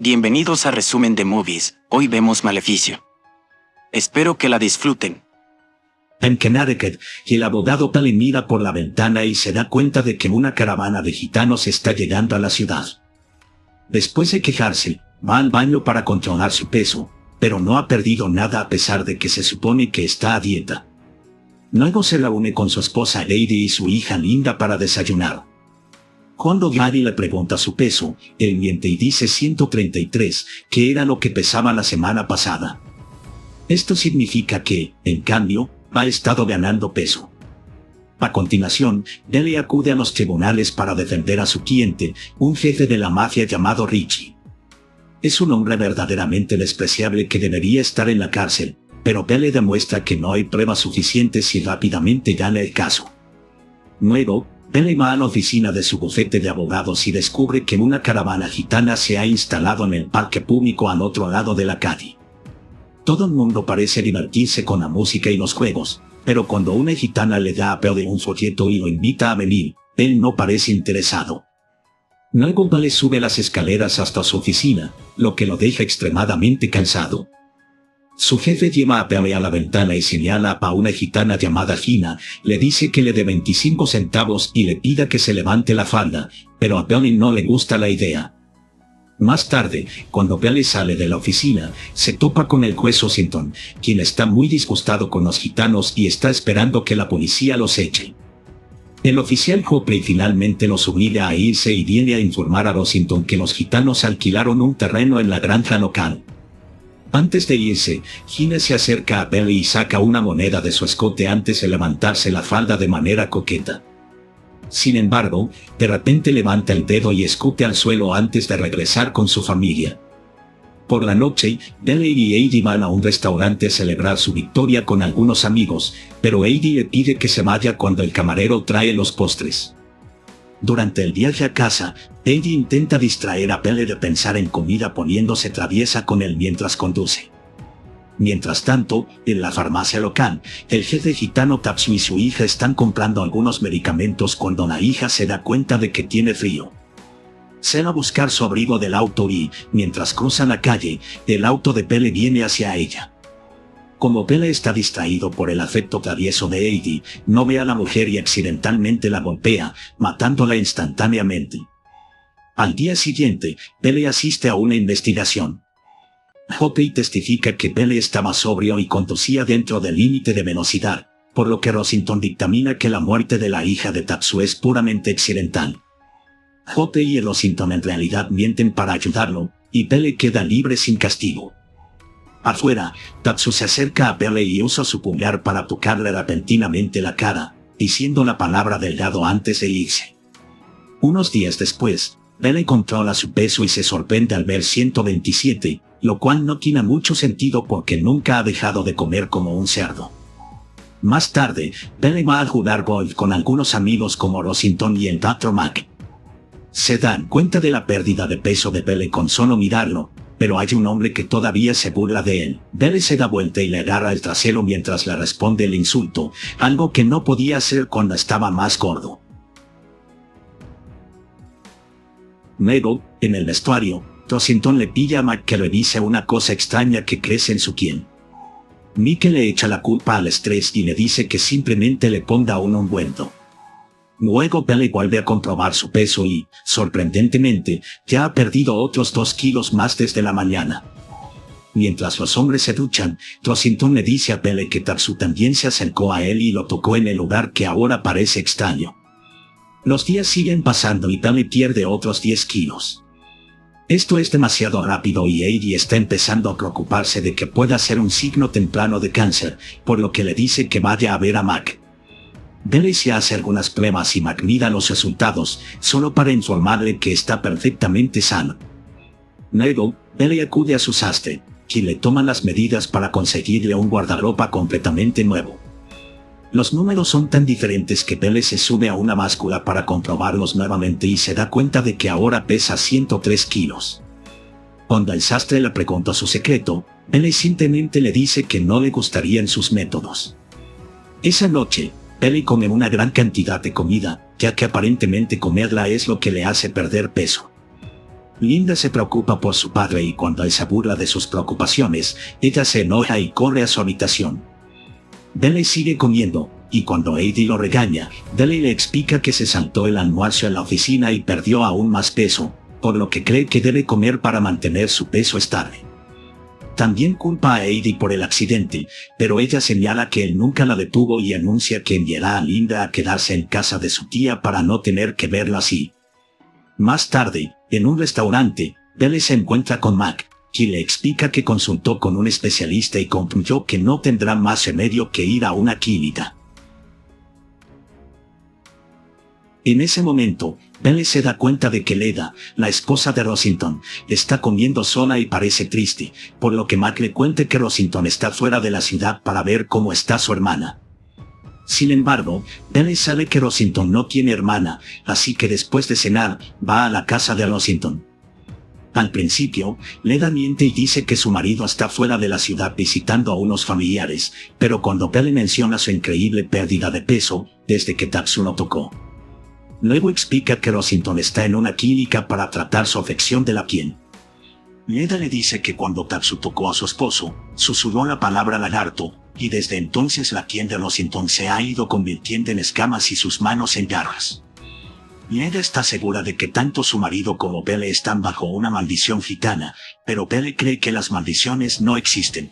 Bienvenidos a Resumen de Movies, hoy vemos Maleficio. Espero que la disfruten. En Connecticut, el abogado Pele mira por la ventana y se da cuenta de que una caravana de gitanos está llegando a la ciudad. Después de quejarse, va al baño para controlar su peso, pero no ha perdido nada a pesar de que se supone que está a dieta. Luego se reúne con su esposa Lady y su hija Linda para desayunar. Cuando Gary le pregunta su peso, él miente y dice 133, que era lo que pesaba la semana pasada. Esto significa que, en cambio, ha estado ganando peso. A continuación, Pele acude a los tribunales para defender a su cliente, un jefe de la mafia llamado Richie. Es un hombre verdaderamente despreciable que debería estar en la cárcel, pero Pele demuestra que no hay pruebas suficientes y rápidamente gana el caso. Luego, Pele va a la oficina de su bufete de abogados y descubre que una caravana gitana se ha instalado en el parque público al otro lado de la calle. Todo el mundo parece divertirse con la música y los juegos, pero cuando una gitana le da a Pele un folleto y lo invita a venir, él no parece interesado. Luego Pele sube las escaleras hasta su oficina, lo que lo deja extremadamente cansado. Su jefe lleva a Pele a la ventana y señala a una gitana llamada Gina, le dice que le dé 25 centavos y le pida que se levante la falda, pero a Pele no le gusta la idea. Más tarde, cuando Pele sale de la oficina, se topa con el juez Rossington, quien está muy disgustado con los gitanos y está esperando que la policía los eche. El oficial Hopley finalmente los obliga a irse y viene a informar a Rossington que los gitanos alquilaron un terreno en la granja local. Antes de irse, Gina se acerca a Pele y saca una moneda de su escote antes de levantarse la falda de manera coqueta. Sin embargo, de repente levanta el dedo y escupe al suelo antes de regresar con su familia. Por la noche, Pele y Heidi van a un restaurante a celebrar su victoria con algunos amigos, pero Heidi le pide que se vaya cuando el camarero trae los postres. Durante el viaje a casa, Heidi intenta distraer a Pele de pensar en comida poniéndose traviesa con él mientras conduce. Mientras tanto, en la farmacia local, el jefe gitano Tatsu y su hija están comprando algunos medicamentos cuando la hija se da cuenta de que tiene frío. Se va a buscar su abrigo del auto y, mientras cruzan la calle, el auto de Pele viene hacia ella. Como Pele está distraído por el afecto travieso de Heidi, no ve a la mujer y accidentalmente la golpea, matándola instantáneamente. Al día siguiente, Pele asiste a una investigación. Hopley testifica que Pele estaba sobrio y conducía dentro del límite de velocidad, por lo que Rossington dictamina que la muerte de la hija de Tatsu es puramente accidental. Hopley y Rossington en realidad mienten para ayudarlo, y Pele queda libre sin castigo. Afuera, Tatsu se acerca a Pele y usa su pulgar para tocarle repentinamente la cara, diciendo la palabra delgado antes de irse. Unos días después, Pele controla su peso y se sorprende al ver 127, lo cual no tiene mucho sentido porque nunca ha dejado de comer como un cerdo. Más tarde, Pele va a jugar golf con algunos amigos como Rossington y el Dr. Mac. Se dan cuenta de la pérdida de peso de Pele con solo mirarlo, pero hay un hombre que todavía se burla de él. Pele se da vuelta y le agarra el trasero mientras le responde el insulto, algo que no podía hacer cuando estaba más gordo. Luego, en el vestuario, Rossington le pide a Mac que revise una cosa extraña que crece en su piel. Mike le echa la culpa al estrés y le dice que simplemente le ponga un ungüento. Luego Pele vuelve a comprobar su peso y, sorprendentemente, ya ha perdido otros 2 kilos más desde la mañana. Mientras los hombres se duchan, Rossington le dice a Pele que Tatsu también se acercó a él y lo tocó en el lugar que ahora parece extraño. Los días siguen pasando y Pele pierde otros 10 kilos. Esto es demasiado rápido y Heidi está empezando a preocuparse de que pueda ser un signo temprano de cáncer, por lo que le dice que vaya a ver a Mac. Pele se hace algunas pruebas y Mac mira los resultados, solo para informarle que está perfectamente sano. Luego, Pele acude a su sastre, quien le toma las medidas para conseguirle un guardarropa completamente nuevo. Los números son tan diferentes que Pele se sube a una báscula para comprobarlos nuevamente y se da cuenta de que ahora pesa 103 kilos. Cuando el sastre le pregunta su secreto, Pele simplemente le dice que no le gustarían sus métodos. Esa noche, Pele come una gran cantidad de comida, ya que aparentemente comerla es lo que le hace perder peso. Linda se preocupa por su padre y cuando él se burla de sus preocupaciones, ella se enoja y corre a su habitación. Dele sigue comiendo, y cuando Heidi lo regaña, Dele le explica que se saltó el almuerzo en la oficina y perdió aún más peso, por lo que cree que debe comer para mantener su peso estable. También culpa a Heidi por el accidente, pero ella señala que él nunca la detuvo y anuncia que enviará a Linda a quedarse en casa de su tía para no tener que verla así. Más tarde, en un restaurante, Dele se encuentra con Mac, quien le explica que consultó con un especialista y concluyó que no tendrá más remedio que ir a una clínica. En ese momento, Dele se da cuenta de que Leda, la esposa de Rosington, está comiendo sola y parece triste, por lo que Mac le cuenta que Rosington está fuera de la ciudad para ver cómo está su hermana. Sin embargo, Dele sabe que Rosington no tiene hermana, así que después de cenar, va a la casa de Rosington. Al principio, Leda miente y dice que su marido está fuera de la ciudad visitando a unos familiares, pero cuando Dele menciona su increíble pérdida de peso, desde que Tatsu lo tocó. Luego explica que Rosington está en una clínica para tratar su afección de la piel. Leda le dice que cuando Tatsu tocó a su esposo, susurró la palabra lagarto, y desde entonces la piel de Rosington se ha ido convirtiendo en escamas y sus manos en garras. Leda está segura de que tanto su marido como Dele están bajo una maldición gitana, pero Dele cree que las maldiciones no existen.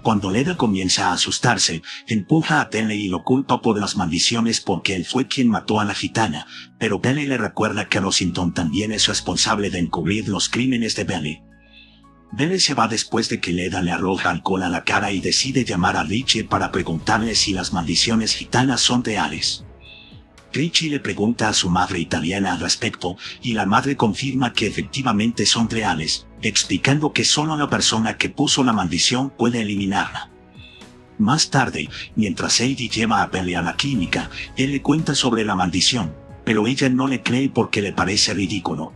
Cuando Leda comienza a asustarse, empuja a Dele y lo culpa por las maldiciones porque él fue quien mató a la gitana, pero Dele le recuerda que Rosington también es responsable de encubrir los crímenes de Dele. Dele se va después de que Leda le arroja alcohol a la cara y decide llamar a Richie para preguntarle si las maldiciones gitanas son reales. Richie le pregunta a su madre italiana al respecto, y la madre confirma que efectivamente son reales, explicando que solo la persona que puso la maldición puede eliminarla. Más tarde, mientras Heidi lleva a Dele a la clínica, él le cuenta sobre la maldición, pero ella no le cree porque le parece ridículo.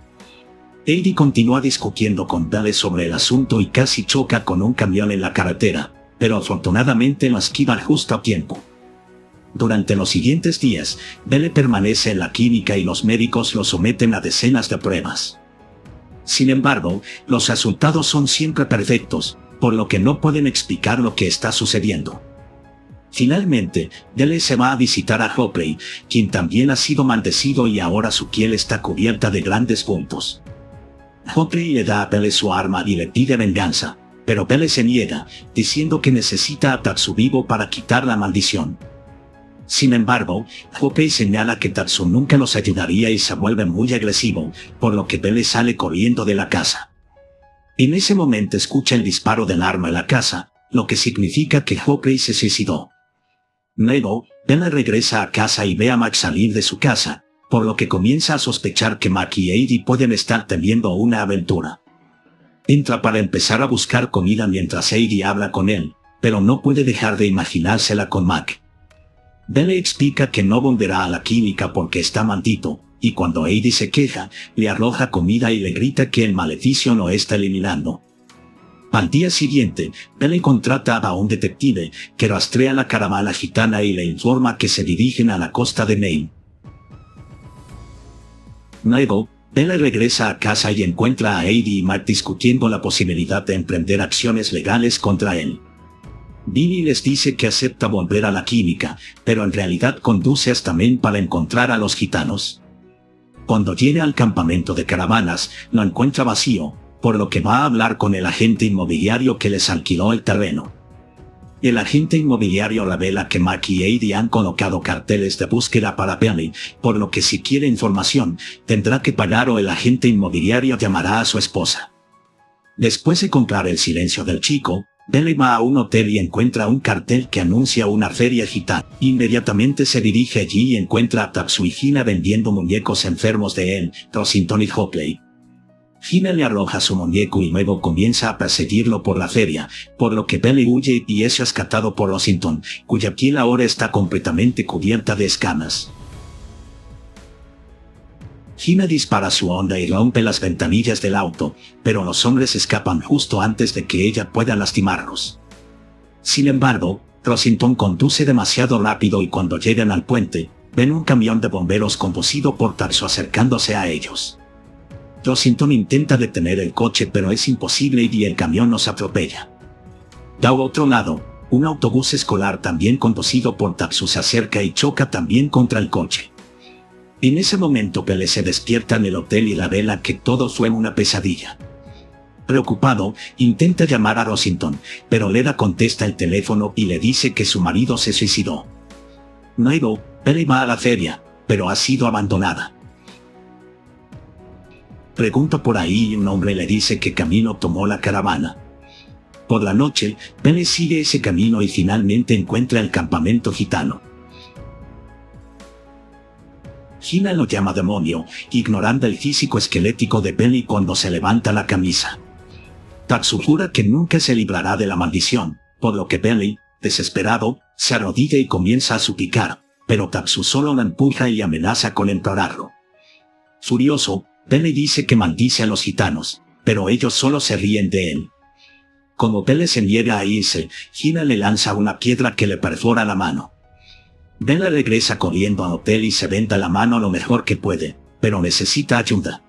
Heidi continúa discutiendo con Dele sobre el asunto y casi choca con un camión en la carretera, pero afortunadamente lo esquiva justo a tiempo. Durante los siguientes días, Dele permanece en la clínica y los médicos lo someten a decenas de pruebas. Sin embargo, los resultados son siempre perfectos, por lo que no pueden explicar lo que está sucediendo. Finalmente, Dele se va a visitar a Hopley, quien también ha sido maldecido y ahora su piel está cubierta de grandes puntos. Hopley le da a Dele su arma y le pide venganza, pero Dele se niega, diciendo que necesita a Tatsu vivo para quitar la maldición. Sin embargo, Hopley señala que Tatsu nunca los ayudaría y se vuelve muy agresivo, por lo que Dele sale corriendo de la casa. En ese momento escucha el disparo del arma en la casa, lo que significa que Hopley se suicidó. Luego, Dele regresa a casa y ve a Mac salir de su casa, por lo que comienza a sospechar que Mac y Heidi pueden estar teniendo una aventura. Entra para empezar a buscar comida mientras Heidi habla con él, pero no puede dejar de imaginársela con Mac. Dele explica que no volverá a la clínica porque está maldito, y cuando Heidi se queja, le arroja comida y le grita que el maleficio lo está eliminando. Al día siguiente, Dele contrata a un detective que rastrea la caravana gitana y le informa que se dirigen a la costa de Maine. Luego, Dele regresa a casa y encuentra a Heidi y Mac discutiendo la posibilidad de emprender acciones legales contra él. Billy les dice que acepta volver a la clínica, pero en realidad conduce hasta Maine para encontrar a los gitanos. Cuando llega al campamento de caravanas, lo encuentra vacío, por lo que va a hablar con el agente inmobiliario que les alquiló el terreno. El agente inmobiliario revela que Mac y Heidi han colocado carteles de búsqueda para Billy, por lo que si quiere información, tendrá que pagar o el agente inmobiliario llamará a su esposa. Después de comprar el silencio del chico, Dele va a un hotel y encuentra un cartel que anuncia una feria gitana. Inmediatamente se dirige allí y encuentra a Tatsu y Hina vendiendo muñecos enfermos de él, Rosington y Hopley. Hina le arroja su muñeco y luego comienza a perseguirlo por la feria, por lo que Dele huye y es rescatado por Rosington, cuya piel ahora está completamente cubierta de escamas. Hina dispara su onda y rompe las ventanillas del auto, pero los hombres escapan justo antes de que ella pueda lastimarlos. Sin embargo, Rosington conduce demasiado rápido y cuando llegan al puente, ven un camión de bomberos conducido por Tatsu acercándose a ellos. Rossington intenta detener el coche pero es imposible y el camión nos atropella. De otro lado, un autobús escolar también conducido por Tatsu se acerca y choca también contra el coche. En ese momento Pele se despierta en el hotel y revela que todo fue una pesadilla. Preocupado, intenta llamar a Rossington, pero Leda contesta el teléfono y le dice que su marido se suicidó. Luego, Pele va a la feria, pero ha sido abandonada. Pregunta por ahí y un hombre le dice que Camino tomó la caravana. Por la noche, Pele sigue ese camino y finalmente encuentra el campamento gitano. Hina lo llama demonio, ignorando el físico esquelético de Pele cuando se levanta la camisa. Tatsu jura que nunca se librará de la maldición, por lo que Pele, desesperado, se arrodilla y comienza a suplicar, pero Tatsu solo la empuja y amenaza con empeorarlo. Furioso, Pele dice que maldice a los gitanos, pero ellos solo se ríen de él. Como Pele se niega a irse, Hina le lanza una piedra que le perfora la mano. Pele regresa corriendo al hotel y se venda la mano lo mejor que puede, pero necesita ayuda.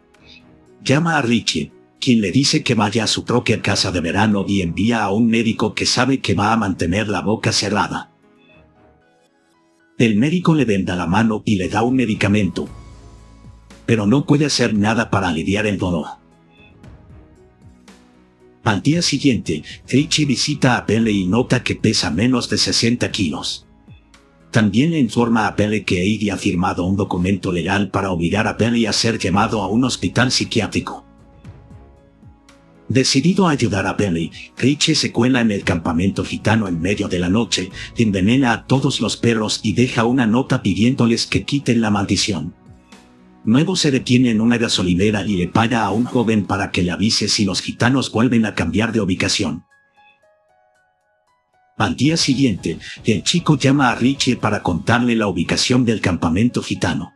Llama a Richie, quien le dice que vaya a su propia casa de verano y envía a un médico que sabe que va a mantener la boca cerrada. El médico le venda la mano y le da un medicamento, pero no puede hacer nada para aliviar el dolor. Al día siguiente, Richie visita a Pele y nota que pesa menos de 60 kilos. También le informa a Pele que Heidi ha firmado un documento legal para obligar a Pele a ser llevado a un hospital psiquiátrico. Decidido a ayudar a Pele, Richie se cuela en el campamento gitano en medio de la noche, envenena a todos los perros y deja una nota pidiéndoles que quiten la maldición. Luego se detiene en una gasolinera y le paga a un joven para que le avise si los gitanos vuelven a cambiar de ubicación. Al día siguiente, el chico llama a Richie para contarle la ubicación del campamento gitano.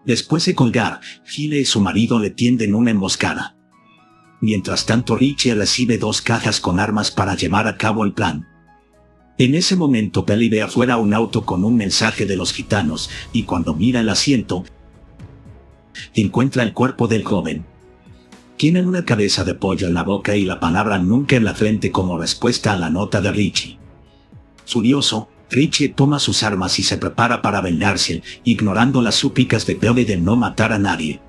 Después de colgar, Hina y su marido le tienden una emboscada. Mientras tanto Richie recibe 2 cajas con armas para llevar a cabo el plan. En ese momento Pele ve afuera un auto con un mensaje de los gitanos, y cuando mira el asiento, encuentra el cuerpo del joven. Tiene una cabeza de pollo en la boca y la palabra nunca en la frente como respuesta a la nota de Richie. Furioso, Richie toma sus armas y se prepara para vengarse, ignorando las súplicas de Pele de no matar a nadie.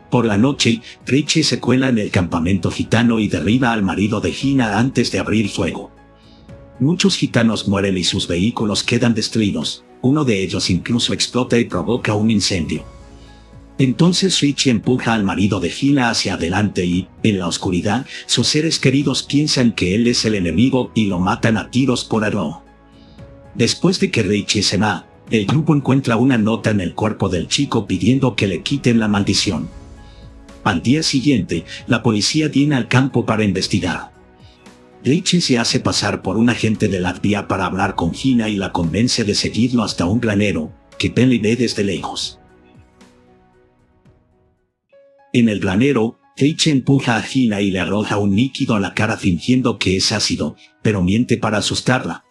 Por la noche, Richie se cuela en el campamento gitano y derriba al marido de Hina antes de abrir fuego. Muchos gitanos mueren y sus vehículos quedan destruidos, uno de ellos incluso explota y provoca un incendio. Entonces Richie empuja al marido de Hina hacia adelante y, en la oscuridad, sus seres queridos piensan que él es el enemigo y lo matan a tiros por arrow. Después de que Richie se va, el grupo encuentra una nota en el cuerpo del chico pidiendo que le quiten la maldición. Al día siguiente, la policía viene al campo para investigar. Richie se hace pasar por un agente de la FBI para hablar con Hina y la convence de seguirlo hasta un granero, que Pele ve desde lejos. En el granero, Richie empuja a Hina y le arroja un líquido a la cara fingiendo que es ácido, pero miente para asustarla.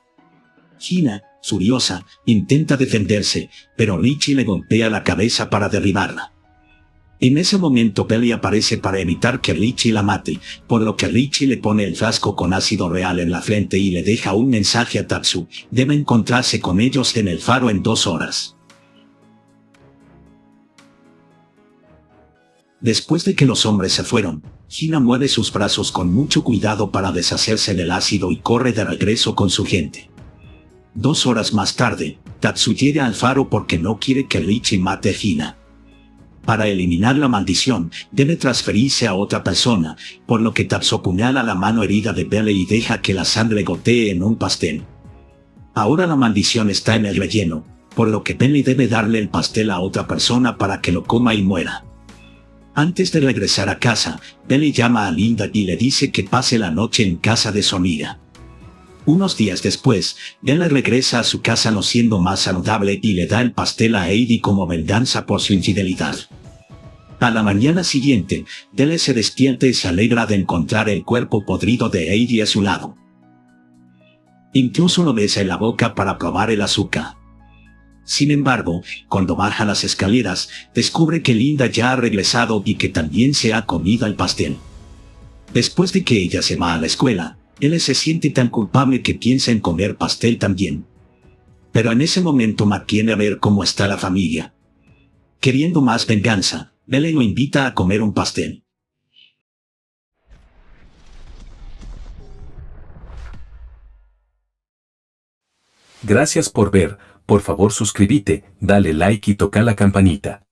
Hina, furiosa, intenta defenderse, pero Richie le golpea la cabeza para derribarla. En ese momento Pele aparece para evitar que Richie la mate, por lo que Richie le pone el frasco con ácido real en la frente y le deja un mensaje a Tatsu: debe encontrarse con ellos en el faro en 2 horas. Después de que los hombres se fueron, Hina mueve sus brazos con mucho cuidado para deshacerse del ácido y corre de regreso con su gente. 2 horas más tarde, Tatsu llega al faro porque no quiere que Richie mate a Hina. Para eliminar la maldición, debe transferirse a otra persona, por lo que Tatsu apuñala la mano herida de Pele y deja que la sangre gotee en un pastel. Ahora la maldición está en el relleno, por lo que Pele debe darle el pastel a otra persona para que lo coma y muera. Antes de regresar a casa, Pele llama a Linda y le dice que pase la noche en casa de su amiga. Unos días después, Pele regresa a su casa no siendo más saludable y le da el pastel a Heidi como venganza por su infidelidad. A la mañana siguiente, Pele se despierta y se alegra de encontrar el cuerpo podrido de Heidi a su lado. Incluso lo besa en la boca para probar el azúcar. Sin embargo, cuando baja las escaleras, descubre que Linda ya ha regresado y que también se ha comido el pastel. Después de que ella se va a la escuela, él se siente tan culpable que piensa en comer pastel también. Pero en ese momento Matt viene a ver cómo está la familia. Queriendo más venganza, Belle lo invita a comer un pastel. Gracias por ver, por favor suscríbete, dale like y toca la campanita.